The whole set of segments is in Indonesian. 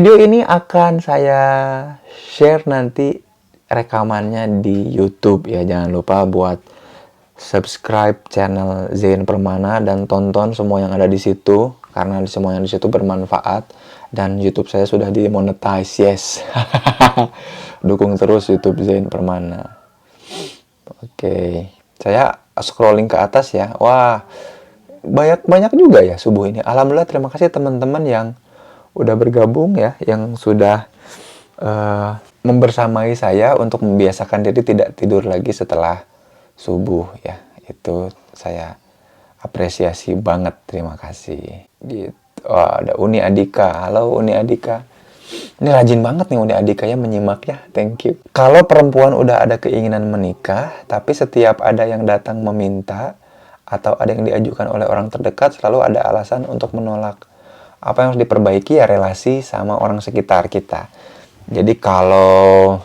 Video ini akan saya share nanti rekamannya di YouTube ya. Jangan lupa buat subscribe channel Zain Permana dan tonton semua yang ada di situ karena semua yang di situ bermanfaat dan YouTube saya sudah dimonetize. Yes. Dukung terus YouTube Zain Permana. Oke. Saya scrolling ke atas ya. Wah, banyak juga ya subuh ini. Alhamdulillah, terima kasih teman-teman yang udah bergabung ya, yang sudah membersamai saya untuk membiasakan diri tidak tidur lagi setelah subuh ya. Itu saya apresiasi banget, terima kasih. Gitu. Oh, ada Uni Adika. Halo Uni Adika. Ini rajin banget nih Uni Adika ya menyimak ya. Thank you. Kalau perempuan udah ada keinginan menikah, tapi setiap ada yang datang meminta atau ada yang diajukan oleh orang terdekat, selalu ada alasan untuk menolak. Apa yang harus diperbaiki ya relasi sama orang sekitar kita. Jadi kalau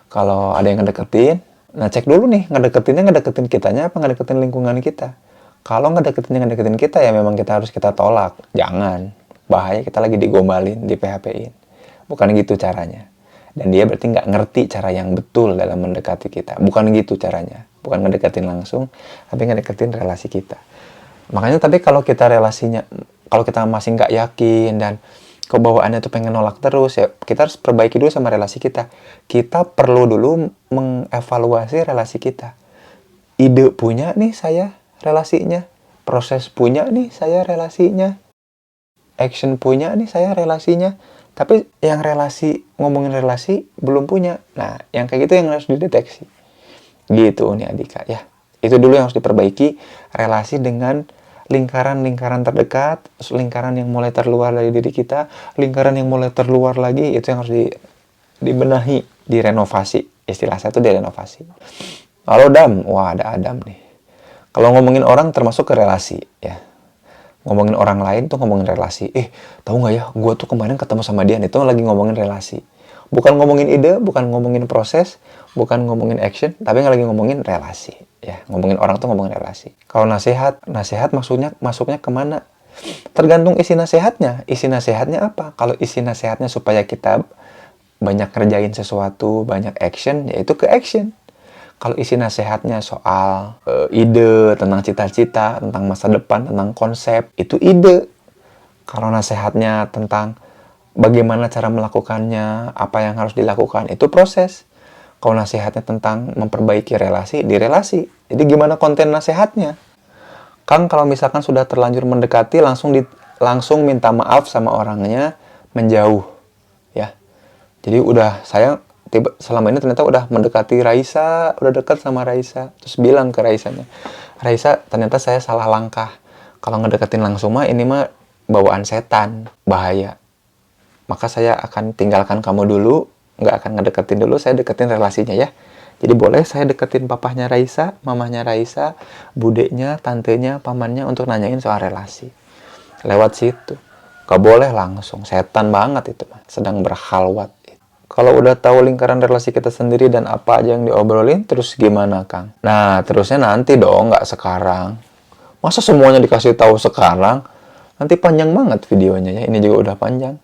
kalau ada yang ngedeketin, nah cek dulu nih ngedeketin kitanya apa ngedeketin lingkungan kita. Kalau ngedeketin kita ya memang kita harus kita tolak. Jangan, bahaya kita lagi digombalin, di PHP-in. Bukan gitu caranya. Dan dia berarti nggak ngerti cara yang betul dalam mendekati kita. Bukan gitu caranya. Bukan ngedeketin langsung, tapi ngedeketin relasi kita. Makanya tapi kalau kita masih nggak yakin dan kebawaannya tuh pengen nolak terus ya, kita harus perbaiki dulu sama relasi kita. Kita perlu dulu mengevaluasi relasi kita. Ide punya nih saya relasinya, proses punya nih saya relasinya, action punya nih saya relasinya. Tapi yang ngomongin relasi belum punya. Nah, yang kayak gitu yang harus dideteksi. Gitu Uni Adika ya. Itu dulu yang harus diperbaiki, relasi dengan lingkaran-lingkaran terdekat, lingkaran yang mulai terluar dari diri kita, lingkaran yang mulai terluar lagi, itu yang harus dibenahi, direnovasi. Istilah saya itu direnovasi. Halo Dam, wah ada Adam nih. Kalau ngomongin orang termasuk ke relasi ya. Ngomongin orang lain tuh ngomongin relasi. Tahu nggak ya, gue tuh kemarin ketemu sama dia, itu lagi ngomongin relasi. Bukan ngomongin ide, bukan ngomongin proses, bukan ngomongin action, tapi lagi ngomongin relasi. Ya, ngomongin orang tuh ngomongin relasi. Kalau nasihat masuknya kemana? Tergantung isi nasihatnya. Isi nasihatnya apa? Kalau isi nasihatnya supaya kita banyak kerjain sesuatu, banyak action, yaitu ke action. Kalau isi nasihatnya soal ide, tentang cita-cita, tentang masa depan, tentang konsep, itu ide. Kalau nasihatnya tentang bagaimana cara melakukannya, apa yang harus dilakukan, itu proses. Kalau nasihatnya tentang memperbaiki relasi, di relasi. Jadi gimana konten nasihatnya? Kang kalau misalkan sudah terlanjur mendekati, langsung minta maaf sama orangnya, menjauh. Ya. Jadi saya selama ini ternyata udah mendekati Raisa, udah dekat sama Raisa. Terus bilang ke Raisanya, Raisa ternyata saya salah langkah. Kalau ngedeketin langsung mah ini mah bawaan setan, bahaya. Maka saya akan tinggalkan kamu dulu, nggak akan ngedeketin dulu, saya deketin relasinya ya. Jadi boleh saya deketin papahnya Raisa, mamahnya Raisa, budeknya, tantenya, pamannya untuk nanyain soal relasi. Lewat situ. Gak boleh langsung, setan banget itu mah, sedang berkhalwat. Kalau udah tahu lingkaran relasi kita sendiri dan apa aja yang diobrolin, terus gimana Kang? Nah, terusnya nanti dong, nggak sekarang. Masa semuanya dikasih tahu sekarang? Nanti panjang banget videonya ya, ini juga udah panjang.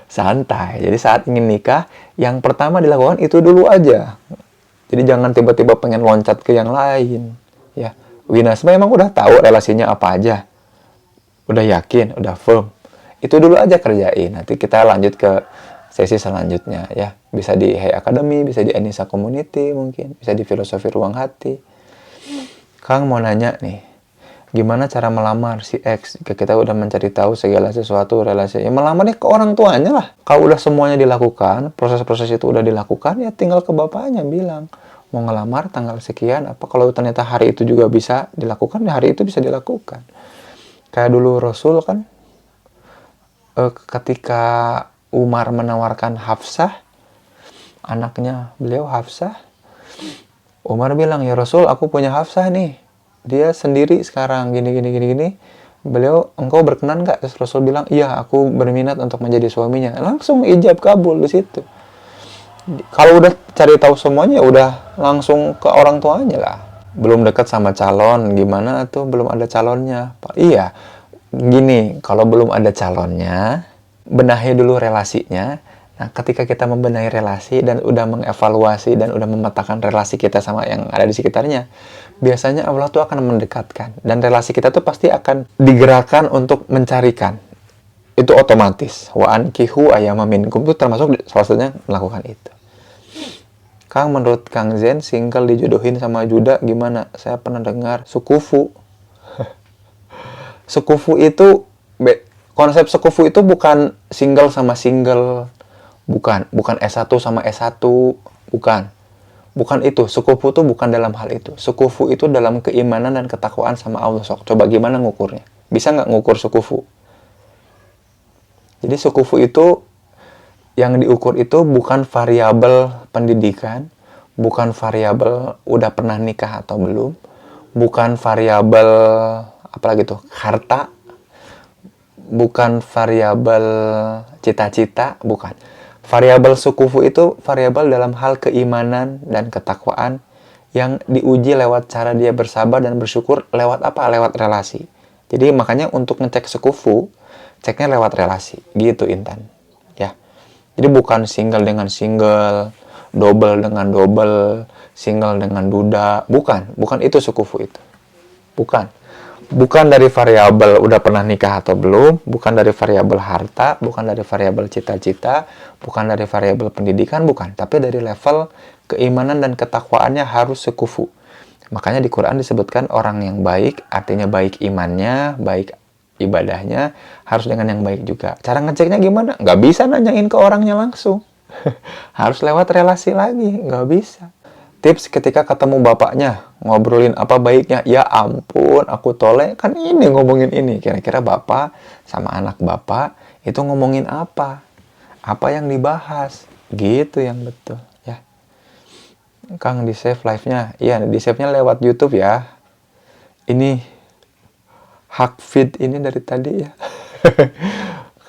Santai. Jadi saat ingin nikah, yang pertama dilakukan itu dulu aja. Jadi jangan tiba-tiba pengen loncat ke yang lain. Ya, Winas memang udah tahu relasinya apa aja. Udah yakin, udah firm. Itu dulu aja kerjain. Nanti kita lanjut ke sesi selanjutnya ya. Bisa di Hey Academy, bisa di Anissa Community mungkin, bisa di Filosofi Ruang Hati. Kang mau nanya nih, gimana cara melamar si X jika kita udah mencari tahu segala sesuatu relasi? Ya melamarnya ke orang tuanya lah. Kalau udah semuanya dilakukan, proses-proses itu udah dilakukan, ya tinggal ke bapaknya bilang, mau ngelamar tanggal sekian, apa kalau ternyata hari itu juga bisa dilakukan, ya hari itu bisa dilakukan. Kayak dulu Rasul kan, ketika Umar menawarkan Hafsah, anaknya beliau Hafsah, Umar bilang, ya Rasul, aku punya Hafsah nih. Dia sendiri sekarang, gini. Beliau, engkau berkenan nggak? Terus Rasul bilang, iya, aku berminat untuk menjadi suaminya. Langsung ijab kabul di situ. Kalau udah cari tahu semuanya, udah langsung ke orang tuanya lah. Belum dekat sama calon, gimana tuh? Belum ada calonnya. Iya, gini, kalau belum ada calonnya, benahi dulu relasinya. Nah, ketika kita membenahi relasi dan udah mengevaluasi dan udah memetakan relasi kita sama yang ada di sekitarnya, biasanya Allah tuh akan mendekatkan. Dan relasi kita tuh pasti akan digerakkan untuk mencarikan. Itu otomatis. Wa ankihu ayyama minkum itu termasuk salah satunya melakukan itu. Kang, menurut Kang Zen, single dijodohin sama Juda gimana? Saya pernah dengar sekufu. Sekufu itu, konsep sekufu itu bukan single sama single. Bukan S1 sama S1, bukan itu. Sekufu itu bukan dalam hal itu. Sekufu itu dalam keimanan dan ketakwaan sama Allah. Sok, coba gimana ngukurnya? Bisa nggak ngukur sekufu? Jadi sekufu itu, yang diukur itu bukan variabel pendidikan, bukan variabel udah pernah nikah atau belum, bukan variabel, apalagi tuh, harta, bukan variabel cita-cita, bukan. Variabel sekufu itu variabel dalam hal keimanan dan ketakwaan yang diuji lewat cara dia bersabar dan bersyukur lewat apa? Lewat relasi. Jadi makanya untuk ngecek sekufu, ceknya lewat relasi. Gitu Intan. Ya. Jadi bukan single dengan single, double dengan double, single dengan duda. Bukan itu sekufu itu. Bukan dari variabel udah pernah nikah atau belum, bukan dari variabel harta, bukan dari variabel cita-cita, bukan dari variabel pendidikan, bukan. Tapi dari level keimanan dan ketakwaannya harus sekufu. Makanya di Quran disebutkan orang yang baik, artinya baik imannya, baik ibadahnya, harus dengan yang baik juga. Cara ngeceknya gimana? Nggak bisa nanyain ke orangnya langsung. Harus lewat relasi lagi, nggak bisa. Tips ketika ketemu bapaknya, ngobrolin apa baiknya. Ya ampun, aku tolek, kan ini ngomongin ini. Kira-kira bapak sama anak bapak itu ngomongin apa? Apa yang dibahas? Gitu yang betul, ya. Kang, di save live-nya. Iya, di save-nya lewat YouTube ya. Ini hak feed ini dari tadi ya.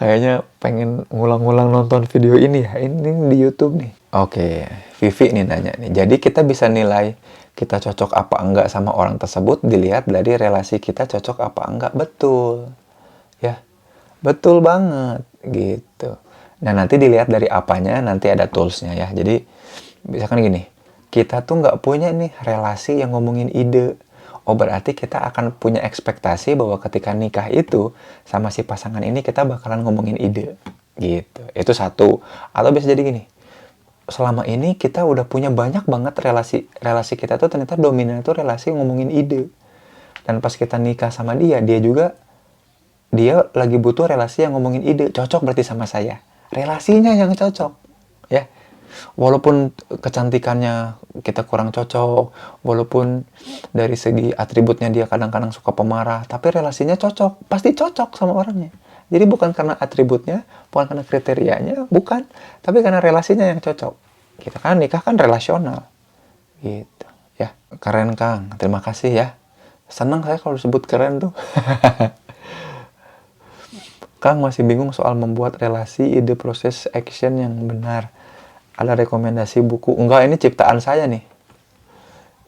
Kayaknya pengen ngulang-ngulang nonton video ini ya. Ini di YouTube nih. Oke, Vivi nih nanya nih. Jadi kita bisa nilai kita cocok apa enggak sama orang tersebut dilihat dari relasi kita cocok apa enggak. Betul. Ya. Betul banget gitu. Nah, nanti dilihat dari apanya, nanti ada toolsnya ya. Jadi misalkan gini, kita tuh nggak punya nih relasi yang ngomongin ide. Oh, berarti kita akan punya ekspektasi bahwa ketika nikah itu sama si pasangan ini kita bakalan ngomongin ide. Gitu. Itu satu. Atau bisa jadi gini. Selama ini kita udah punya banyak banget relasi kita tuh ternyata dominan itu relasi ngomongin ide. Dan pas kita nikah sama dia lagi butuh relasi yang ngomongin ide. Cocok berarti sama saya. Relasinya yang cocok. Ya. Walaupun kecantikannya kita kurang cocok, walaupun dari segi atributnya dia kadang-kadang suka pemarah, tapi relasinya cocok. Pasti cocok sama orangnya. Jadi bukan karena atributnya, bukan karena kriterianya, bukan. Tapi karena relasinya yang cocok. Kita kan nikah kan relasional. Gitu. Ya, keren Kang. Terima kasih ya. Senang saya kalau disebut keren tuh. Kang masih bingung soal membuat relasi, ide, proses, action yang benar. Ada rekomendasi buku? Enggak, ini ciptaan saya nih.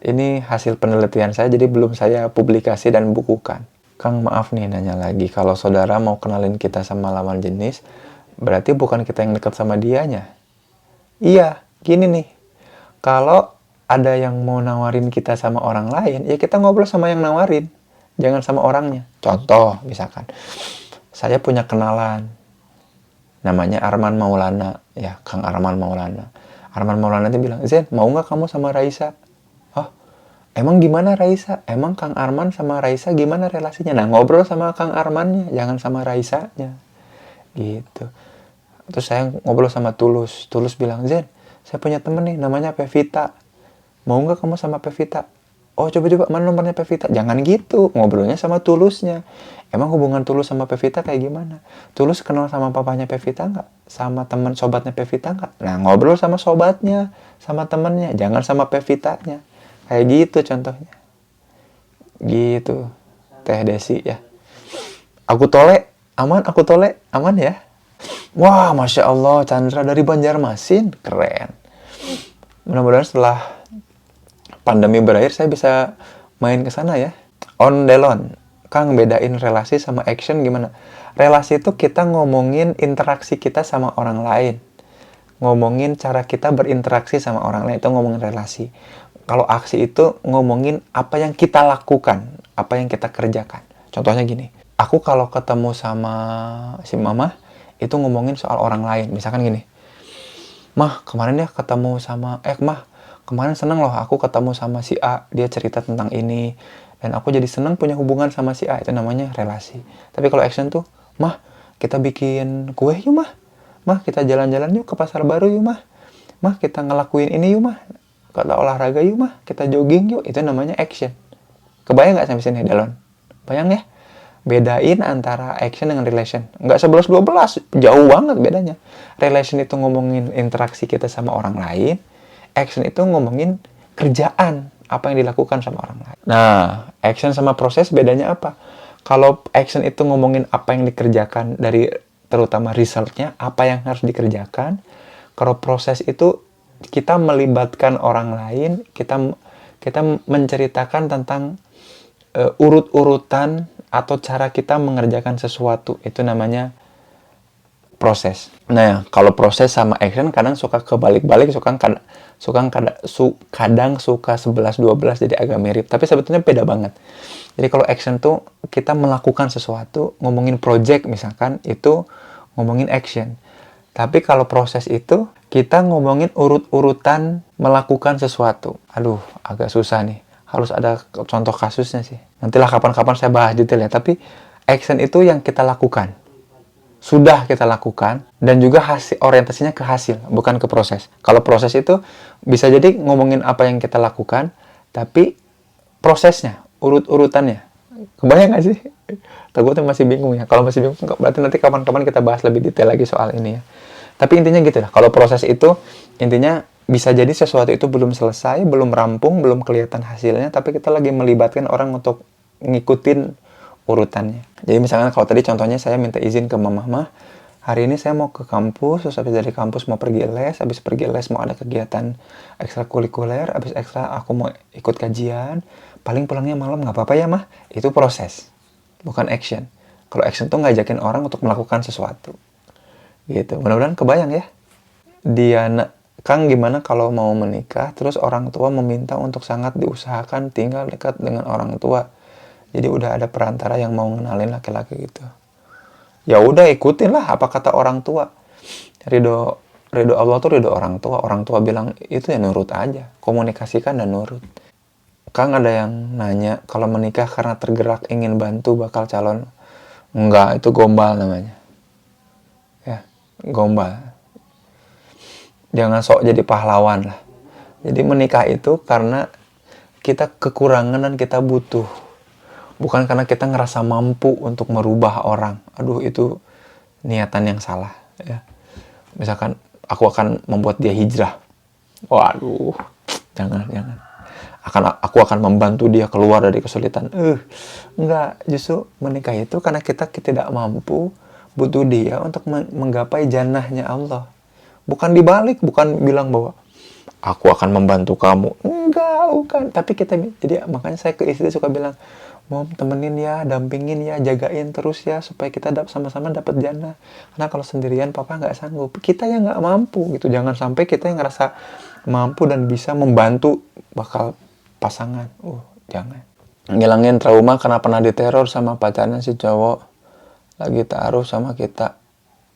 Ini hasil penelitian saya, jadi belum saya publikasi dan bukukan. Kang, maaf nih nanya lagi, kalau saudara mau kenalin kita sama lawan jenis, berarti bukan kita yang dekat sama dianya. Iya, gini nih. Kalau ada yang mau nawarin kita sama orang lain, ya kita ngobrol sama yang nawarin. Jangan sama orangnya. Contoh, misalkan. Saya punya kenalan. Namanya Arman Maulana. Ya, Kang Arman Maulana. Arman Maulana itu bilang, Zen, mau nggak kamu sama Raisa? Emang gimana Raisa? Emang Kang Arman sama Raisa gimana relasinya? Nah, ngobrol sama Kang Armannya, jangan sama Raisanya. Gitu. Terus saya ngobrol sama Tulus. Tulus bilang, Zen, saya punya temen nih, namanya Pevita. Mau nggak kamu sama Pevita? Oh, coba-coba, mana nomornya Pevita? Jangan gitu, ngobrolnya sama Tulusnya. Emang hubungan Tulus sama Pevita kayak gimana? Tulus kenal sama papanya Pevita nggak? Sama teman sobatnya Pevita nggak? Nah, ngobrol sama sobatnya, sama temennya. Jangan sama Pevitanya. Kayak gitu contohnya. Gitu. Teh Desi ya. Aku tolek, aman ya. Wah, Masya Allah, Chandra dari Banjarmasin. Keren. Mudah-mudahan setelah pandemi berakhir, saya bisa main ke sana ya. On Delon. Kang, bedain relasi sama action gimana? Relasi itu kita ngomongin interaksi kita sama orang lain. Ngomongin cara kita berinteraksi sama orang lain, itu ngomongin relasi. Kalau aksi itu ngomongin apa yang kita lakukan, apa yang kita kerjakan. Contohnya gini, aku kalau ketemu sama si mama, itu ngomongin soal orang lain. Misalkan gini, Mah, kemarin ya ketemu sama, Mah, kemarin seneng loh aku ketemu sama si A, dia cerita tentang ini, dan aku jadi seneng punya hubungan sama si A, itu namanya relasi. Tapi kalau action tuh, Mah, kita bikin kue yuk Mah, Mah, kita jalan-jalan yuk ke pasar baru yuk Mah, Mah, kita ngelakuin ini yuk Mah, kita olahraga yuk Mah, kita jogging yuk, itu namanya action. Kebayang nggak sampai sini, Dalon? Bayang ya? Bedain antara action dengan relation. Nggak 11-12, jauh banget bedanya. Relation itu ngomongin interaksi kita sama orang lain, action itu ngomongin kerjaan, apa yang dilakukan sama orang lain. Nah, action sama proses bedanya apa? Kalau action itu ngomongin apa yang dikerjakan dari terutama resultnya, apa yang harus dikerjakan. Kalau proses itu kita melibatkan orang lain, kita menceritakan tentang urut-urutan atau cara kita mengerjakan sesuatu, itu namanya proses. Nah, kalau proses sama action kadang suka kebalik-balik, kadang suka 11-12 jadi agak mirip, tapi sebetulnya beda banget. Jadi kalau action tuh kita melakukan sesuatu, ngomongin project misalkan, itu ngomongin action. Tapi kalau proses itu kita ngomongin urut-urutan melakukan sesuatu. Aduh, agak susah nih. Harus ada contoh kasusnya sih. Nantilah kapan-kapan saya bahas detail ya. Tapi action itu yang kita lakukan. Sudah kita lakukan. Dan juga orientasinya ke hasil, bukan ke proses. Kalau proses itu bisa jadi ngomongin apa yang kita lakukan. Tapi prosesnya, urut-urutannya. Kebayang nggak sih? Takutnya masih bingung ya. Kalau masih bingung, berarti nanti kapan-kapan kita bahas lebih detail lagi soal ini ya. Tapi intinya gitu lah. Kalau proses itu, intinya bisa jadi sesuatu itu belum selesai, belum rampung, belum kelihatan hasilnya, tapi kita lagi melibatkan orang untuk ngikutin urutannya. Jadi misalkan kalau tadi contohnya saya minta izin ke mama, hari ini saya mau ke kampus, terus habis dari kampus mau pergi les, habis pergi les mau ada kegiatan ekstrakurikuler, habis ekstra aku mau ikut kajian, paling pulangnya malam, nggak apa-apa ya mah, itu proses, bukan action. Kalau action tuh ngajakin orang untuk melakukan sesuatu. Gitu. Mudah-mudahan kebayang ya. Kang, gimana kalau mau menikah, terus orang tua meminta untuk sangat diusahakan tinggal dekat dengan orang tua. Jadi udah ada perantara yang mau ngenalin laki-laki gitu. Ya udah ikutin lah apa kata orang tua. Ridho Allah tuh ridho orang tua. Orang tua bilang itu ya nurut aja. Komunikasikan dan nurut. Kang, ada yang nanya, kalau menikah karena tergerak ingin bantu bakal calon. Enggak, itu gombal namanya. Ya, gombal. Jangan sok jadi pahlawan lah. Jadi menikah itu karena kita kekurangan dan kita butuh. Bukan karena kita ngerasa mampu untuk merubah orang. Aduh, itu niatan yang salah. Ya. Misalkan aku akan membuat dia hijrah. Waduh, jangan. Aku akan membantu dia keluar dari kesulitan. Enggak, justru menikah itu karena kita tidak mampu, butuh dia untuk menggapai jannahnya Allah. Bukan dibalik, bukan bilang bahwa aku akan membantu kamu. Enggak, bukan. Tapi jadi makanya saya ke istri suka bilang, Mom, temenin ya, dampingin ya, jagain terus ya, supaya kita sama-sama dapat jannah. Karena kalau sendirian papa nggak sanggup. Kita yang nggak mampu gitu. Jangan sampai kita yang ngerasa mampu dan bisa membantu bakal pasangan. Jangan. Ngilangin trauma karena pernah diteror sama pacarnya si cowok. Lagi taruh sama kita.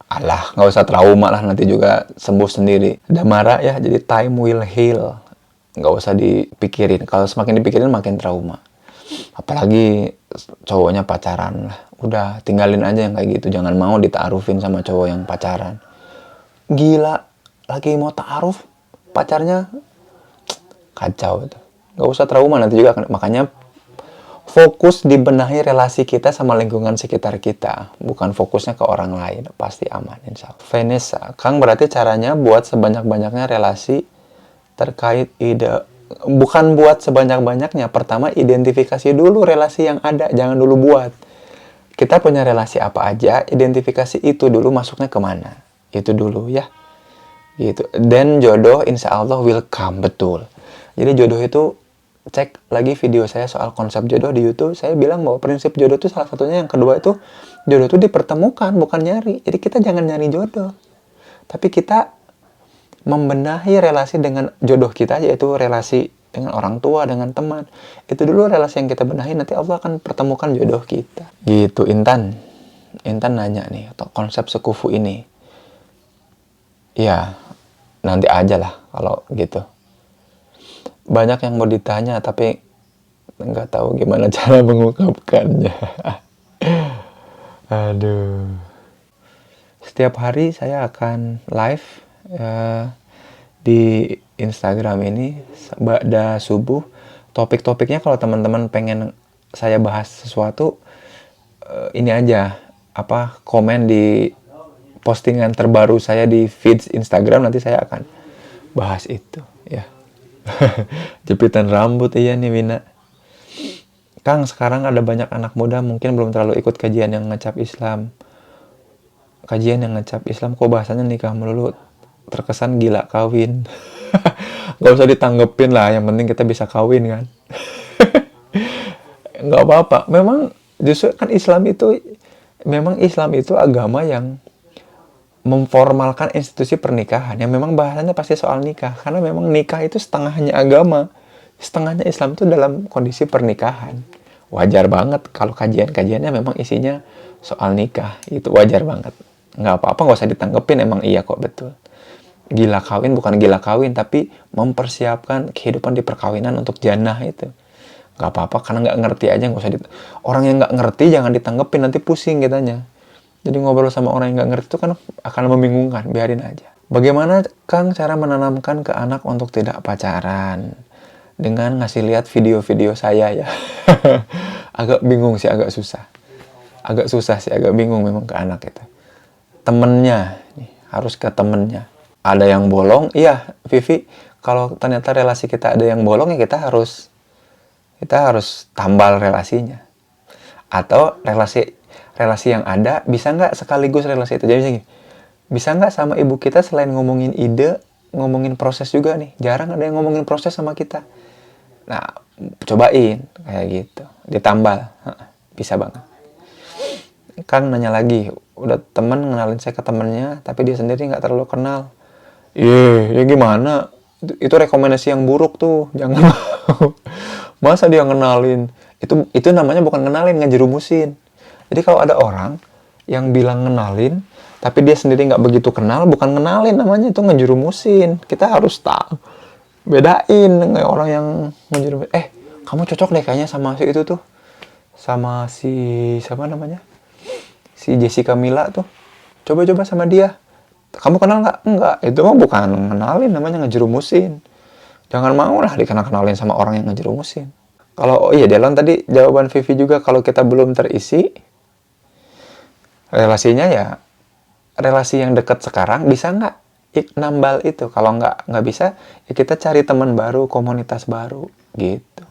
Alah, nggak usah trauma lah, nanti juga sembuh sendiri. Udah marah ya, jadi time will heal. Nggak usah dipikirin. Kalau semakin dipikirin makin trauma. Apalagi cowoknya pacaran lah. Udah, tinggalin aja yang kayak gitu. Jangan mau ditaarufin sama cowok yang pacaran. Gila, lagi mau taaruf, pacarnya kacau itu. Nggak usah trauma, nanti juga. Makanya fokus dibenahi relasi kita sama lingkungan sekitar kita, bukan fokusnya ke orang lain. Pasti aman, insya Allah. Vanessa, Kang, berarti caranya buat sebanyak-banyaknya relasi terkait ide. Bukan buat sebanyak-banyaknya. Pertama, identifikasi dulu relasi yang ada, jangan dulu buat. Kita punya relasi apa aja, identifikasi itu dulu masuknya kemana. Itu dulu ya. Gitu. Dan jodoh insya Allah will come, betul. Jadi jodoh itu cek lagi video saya soal konsep jodoh di YouTube, saya bilang bahwa prinsip jodoh itu salah satunya, yang kedua itu jodoh itu dipertemukan, bukan nyari. Jadi kita jangan nyari jodoh, tapi kita membenahi relasi dengan jodoh kita, yaitu relasi dengan orang tua, dengan teman. Itu dulu relasi yang kita benahi, nanti Allah akan pertemukan jodoh kita. Gitu. Intan nanya nih, atau konsep sekufu ini. Ya, nanti aja lah kalau gitu. Banyak yang mau ditanya, tapi nggak tahu gimana cara mengungkapkannya. Aduh. Setiap hari saya akan live di Instagram ini ba'da subuh. Topik-topiknya kalau teman-teman pengen saya bahas sesuatu, ini aja, komen di postingan terbaru saya di feeds Instagram, nanti saya akan bahas itu ya. Jepitan rambut, iya nih Wina. Kang, sekarang ada banyak anak muda mungkin belum terlalu ikut kajian yang ngecap Islam. Kajian yang ngecap Islam kok bahasanya nikah melulu, terkesan gila kawin. Gak usah ditanggepin lah, yang penting kita bisa kawin kan. Nggak apa-apa. Memang justru kan Islam itu agama yang memformalkan institusi pernikahan, yang memang bahasanya pasti soal nikah, karena memang nikah itu setengahnya agama, setengahnya Islam itu dalam kondisi pernikahan. Wajar banget kalau kajian-kajiannya memang isinya soal nikah, itu wajar banget. Nggak apa-apa, nggak usah ditanggepin, emang iya kok, betul. Gila kawin bukan gila kawin, tapi mempersiapkan kehidupan di perkawinan untuk jannah itu. Nggak apa-apa, karena nggak ngerti aja, nggak usah orang yang nggak ngerti jangan ditanggepin, nanti pusing kitanya. Jadi ngobrol sama orang yang nggak ngerti itu kan akan membingungkan, biarin aja. Bagaimana Kang cara menanamkan ke anak untuk tidak pacaran? Dengan ngasih lihat video-video saya ya. Agak bingung sih, agak susah. Agak susah sih, agak bingung memang ke anak itu. Temennya, harus ke temennya. Ada yang bolong, iya Vivi, kalau ternyata relasi kita ada yang bolong ya kita harus tambal relasinya. Atau relasi yang ada, bisa nggak sekaligus relasi itu. Jadi bisa nggak sama ibu kita selain ngomongin ide, ngomongin proses juga nih. Jarang ada yang ngomongin proses sama kita. Nah, cobain kayak gitu, ditambal, bisa banget. Kang nanya lagi, udah temen ngenalin saya ke temennya, tapi dia sendiri nggak terlalu kenal. Ya gimana? Itu rekomendasi yang buruk tuh, jangan mau. Masa dia ngenalin? Itu namanya bukan ngenalin, ngejerumusin. Jadi kalau ada orang yang bilang ngenalin, tapi dia sendiri nggak begitu kenal, bukan ngenalin namanya, itu ngejerumusin. Kita harus tahu, bedain dengan orang yang ngejerumusin. Kamu cocok deh kayaknya sama si itu tuh, sama si siapa namanya, si Jessica Mila tuh. Coba-coba sama dia. Kamu kenal nggak? Enggak. Itu mah bukan ngenalin, namanya ngejerumusin. Jangan mau lah dikenal-kenalin sama orang yang ngejerumusin. Kalau, Delon tadi jawaban Vivi juga, kalau kita belum terisi, relasinya ya, relasi yang dekat sekarang, bisa nggak nambal itu? Kalau nggak bisa, ya kita cari teman baru, komunitas baru, gitu.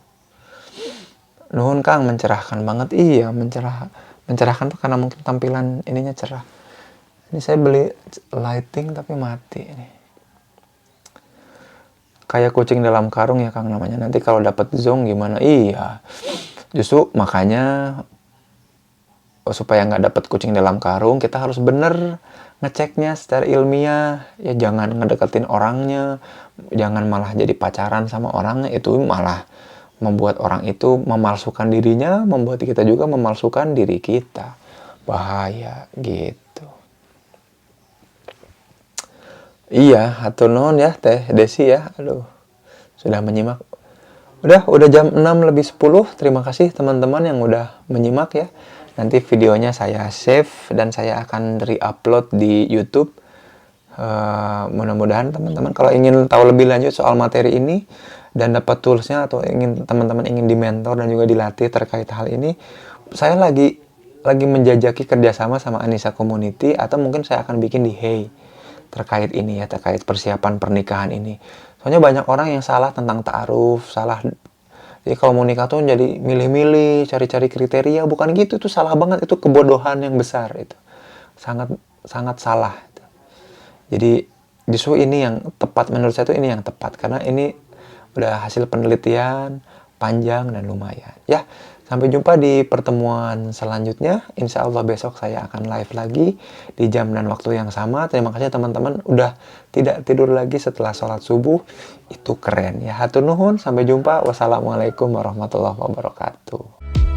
Nuhun Kang, mencerahkan banget. Iya, mencerahkan tuh karena mungkin tampilan ininya cerah. Ini saya beli lighting tapi mati ini. Kayak kucing dalam karung ya Kang namanya. Nanti kalau dapat zong gimana? Iya. Justru makanya supaya nggak dapat kucing dalam karung, kita harus bener ngeceknya secara ilmiah. Ya jangan ngedeketin orangnya, jangan malah jadi pacaran sama orangnya. Itu malah membuat orang itu memalsukan dirinya, membuat kita juga memalsukan diri kita. Bahaya gitu. Iya, hatur nuhun ya Teh Desi ya. Aduh, sudah menyimak. Udah jam 6:10. Terima kasih teman-teman yang udah menyimak ya. Nanti videonya saya save dan saya akan re-upload di YouTube. Mudah-mudahan teman-teman kalau ingin tahu lebih lanjut soal materi ini dan dapat toolsnya, atau teman-teman ingin di-mentor dan juga dilatih terkait hal ini, saya lagi menjajaki kerjasama sama Anissa Community, atau mungkin saya akan bikin di Hey terkait ini ya, terkait persiapan pernikahan ini. Soalnya banyak orang yang salah tentang ta'aruf, salah. Jadi kalau mau nikah tuh jadi milih-milih, cari-cari kriteria, bukan gitu, itu salah banget, itu kebodohan yang besar itu. Sangat sangat salah itu. Jadi justru ini yang tepat menurut saya, tuh ini yang tepat karena ini udah hasil penelitian, panjang dan lumayan. Ya, sampai jumpa di pertemuan selanjutnya. Insya Allah besok saya akan live lagi di jam dan waktu yang sama. Terima kasih teman-teman udah tidak tidur lagi setelah sholat subuh. Itu keren ya. Hatur nuhun, sampai jumpa. Wassalamualaikum warahmatullahi wabarakatuh.